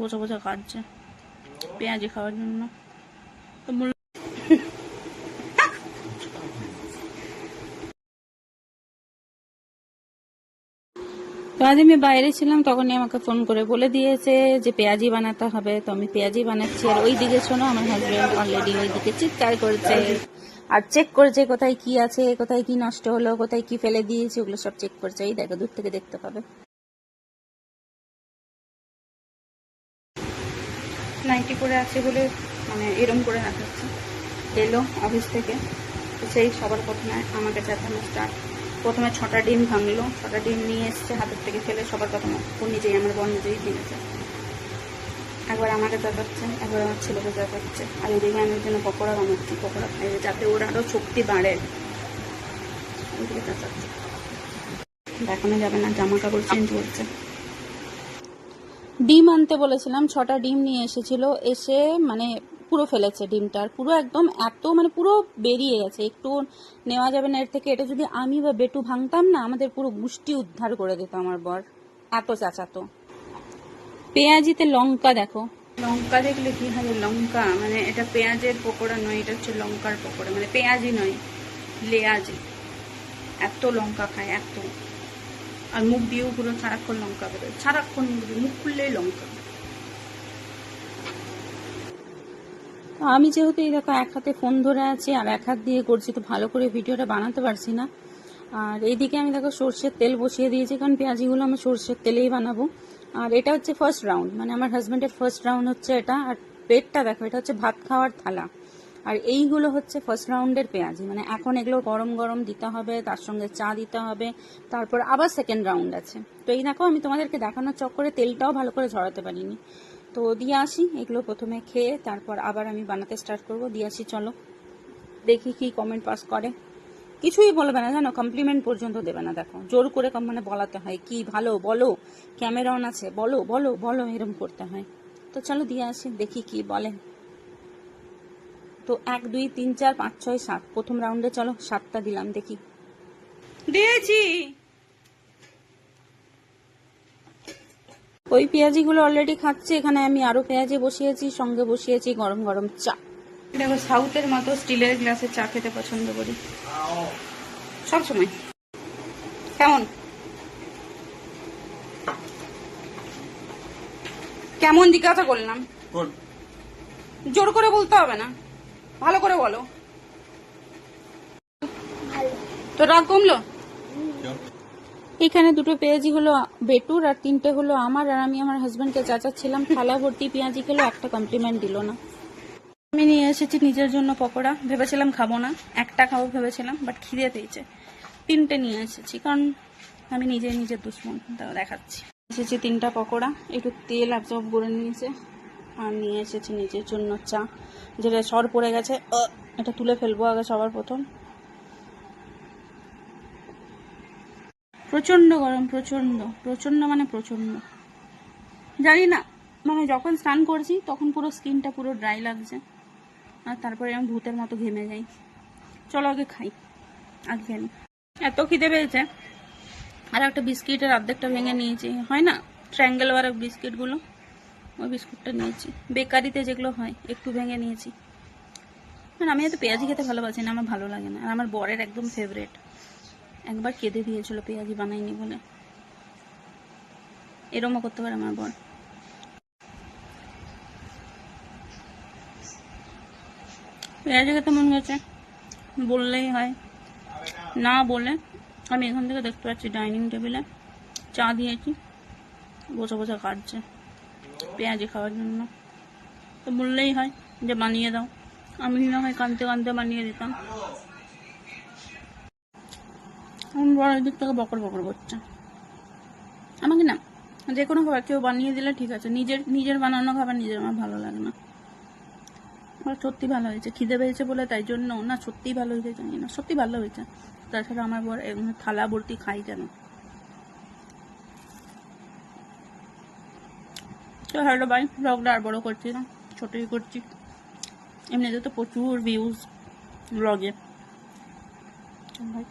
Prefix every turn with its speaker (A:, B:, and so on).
A: বসে বসে কাটছে পেঁয়াজি খাওয়ার জন্য। তো আজ আমি বাইরে ছিলাম, তখনই আমাকে ফোন করে বলে দিয়েছে যে পেঁয়াজি বানাতে হবে। তো আমি পেঁয়াজি বানাচ্ছি, আর ওই দিকে শোনো আমার হাজবেন্ড অলরেডি ওই দিকে চিৎকার করছে আর চেক করছে কোথায় কি আছে, কোথায় কি নষ্ট হলো, কোথায় কি ফেলে দিয়েছে, ওগুলো সব চেক করছে। এই দেখো দূর থেকে দেখতে পাবে। নাইটি পরে আছে বলে মানে এরম করে রাখাচ্ছে। এলো অফিস থেকে, তো সেই সবার প্রথমে আমাকে চেঁচানো স্টার্ট। প্রথমে 6টা ডিম ভাঙলো, 6টা ডিম নিয়ে এসছে হাতের থেকে ফেলে। সবার প্রথমে ও নিজেই, আমার বোন নিজেই দিয়েছে। একবার আমাকে চেঁচাচ্ছে, একবার আমার ছেলেকে চেঁচাচ্ছে। আর এদিকে আমি জন্য পকোড়া বানাচ্ছি, পকোড়া খাইবে যাতে ওর আরও শক্তি বাড়ে। ওইদিকে চেঁচাচ্ছে, দেখানো যাবে না, জামা কাপড় চেঞ্জ করছে। ডিম আনতে বলেছিলাম, 6টা ডিম নিয়ে এসেছিল, এসে মানে পুরো ফেলেছে ডিমটার, পুরো একদম এত মানে পুরো বেরিয়ে গেছে, একটু নেওয়া যাবে না এর থেকে। এটা যদি আমি বা বেটু ভাঙতাম না, আমাদের পুরো গুষ্টি উদ্ধার করে দিত আমার বর, এত চাচাতো। পেঁয়াজিতে লঙ্কা দেখো, লঙ্কা দেখলে কি হবে, লঙ্কা মানে এটা পেঁয়াজের পকোড়া নয়, এটা হচ্ছে লঙ্কার পকোড়া, মানে পেঁয়াজি নয় লেয়াজি। এত লঙ্কা খায় এত, আর মুখ দিয়েও পুরো সারাক্ষণ লঙ্কা বেরোয়, সারাক্ষণ মুখ খুললেই লঙ্কা। আমি যেহেতু এই দেখো এক হাতে ফোন ধরে আছি আর এক হাত দিয়ে করছি, তো ভালো করে ভিডিওটা বানাতে পারছি না। আর এইদিকে আমি দেখো সর্ষের তেল বসিয়ে দিয়েছি, কারণ পেঁয়াজিগুলো আমি সর্ষের তেলেই বানাবো। আর এটা হচ্ছে ফার্স্ট রাউন্ড, মানে আমার হাজব্যান্ডের ফার্স্ট রাউন্ড হচ্ছে এটা। আর প্লেটটা দেখো, এটা হচ্ছে ভাত খাওয়ার থালা। আর এইগুলো হচ্ছে ফার্স্ট রাউন্ডের পেঁয়াজি, মানে এখন এগুলো গরম গরম দিতে হবে, তার সঙ্গে চা দিতে হবে, তারপর আবার সেকেন্ড রাউন্ড আছে। তো এই দেখো আমি তোমাদেরকে দেখানোর চক্করে তেলটাও ভালো করে ঝরাতে পারিনি। তো দিয়ে আসি এগুলো প্রথমে খেয়ে, তারপর আবার আমি বানাতে স্টার্ট করব। দিয়ে আসি, চলো দেখি কি কমেন্ট পাস করে। কিছুই বলবে না জানো, কমপ্লিমেন্ট পর্যন্ত দেবে না। দেখো জোর করে মানে বলাতে হয়, কি ভালো বলো, ক্যামেরা অন আছে, বলো বলো বলো, এরকম করতে হয়। তো চলো দিয়ে আসি, দেখি কি বলে। তো 1 2 3 4 5 6 7 প্রথম রাউন্ডে, চলো 7টা দিলাম, দেখি। দিয়েছি। ওই পেঁয়াজিগুলো অলরেডি খাচ্ছে, এখানে আমি আরো পেঁয়াজি বসিয়েছি, সঙ্গে বসিয়েছি গরম গরম চা। দেখো সাউথের মতো স্টিলের গ্লাসে চা খেতে পছন্দ করি সব সময়। কেমন কেমন জিজ্ঞাসা করলাম, জোর করে বলতে হবে না, ভালো করে বলো। তো রাগ কমলো? এখানে 2টো পেঁয়াজি হলো বেটুর, আর 3টে হলো আমার। আর আমি আমার হাজবেন্ডকে চাচাচ্ছিলাম, থালা ভর্তি পেঁয়াজি খেলো, একটা কমপ্লিমেন্ট দিল না। আমি নিয়ে এসেছি নিজের জন্য পকোড়া, ভেবেছিলাম খাবো না, একটা খাবো ভেবেছিলাম, বাট খিদে পেয়েছে, 3টে নিয়ে এসেছি, কারণ আমি নিজের দুশ্মন। তাও দেখাচ্ছি, এসেছি 3টা পকোড়া, একটু তেল অ্যাবজর্ব করে নিয়েছে। আর নিয়ে এসেছি নিজের জন্য চা, যেটা সর পড়ে গেছে, এটা তুলে ফেলবো আগে সবার প্রথম। প্রচণ্ড গরম, প্রচণ্ড প্রচণ্ড মানে প্রচণ্ড, জানি না, মানে যখন স্নান করছি তখন পুরো স্কিনটা পুরো ড্রাই লাগছে, আর তারপরে আমি ভূতের মতো ঘেমে যাই। চলো আগে খাই, আগে খাই। এত খিদে পেয়েছে, আর একটা বিস্কিটের অর্ধেকটা ভেঙে নিয়েছি, হয় না ট্রায়াঙ্গেল ওয়ার বিস্কিটগুলো, ওই বিস্কুটটা নিয়েছি, বেকারিতে যেগুলো হয়, একটু ভেঙে নিয়েছি। মানে আমি এত পেঁয়াজি খেতে ভালোবাসি না, আমার ভালো লাগে না, আর আমার বরের একদম ফেভারেট। একবার কেঁদে দিয়েছিল পেঁয়াজি বানাইনি বলে, এরমও করতে পারে আমার বর। পেঁয়াজি খেতে মন গেছে বললেই হয়, না বলে আমি এখান থেকে দেখতে পাচ্ছি ডাইনিং টেবিলে চা দিয়েছি, বসে বসে কাটছে পেঁয়াজি খাওয়ার জন্য। তো বললেই হয় যে বানিয়ে দাও, আমি না হয় কাঁদতে কাঁদতে বানিয়ে দিতাম। আমার বড় দিক থেকে বকর বকর করছে আমাকে, না যে কোনো খাবার কেউ বানিয়ে দিলে ঠিক আছে, নিজের বানানো খাবার নিজের আমার ভালো লাগে না। আমার সত্যি ভালো হয়েছে, খিদে পেয়েছে বলে তাই জন্য না, সত্যিই ভালো হয়েছে জানি না, সত্যি ভালো হয়েছে। তাছাড়া আমার বর থালা ভর্তি খাই কেন। তো হ্যালো বাই, ব্লগটা আর বড় করছি না, ছোটই করছি, এমনিতে তো প্রচুর ভিউজ ব্লগে। ভাই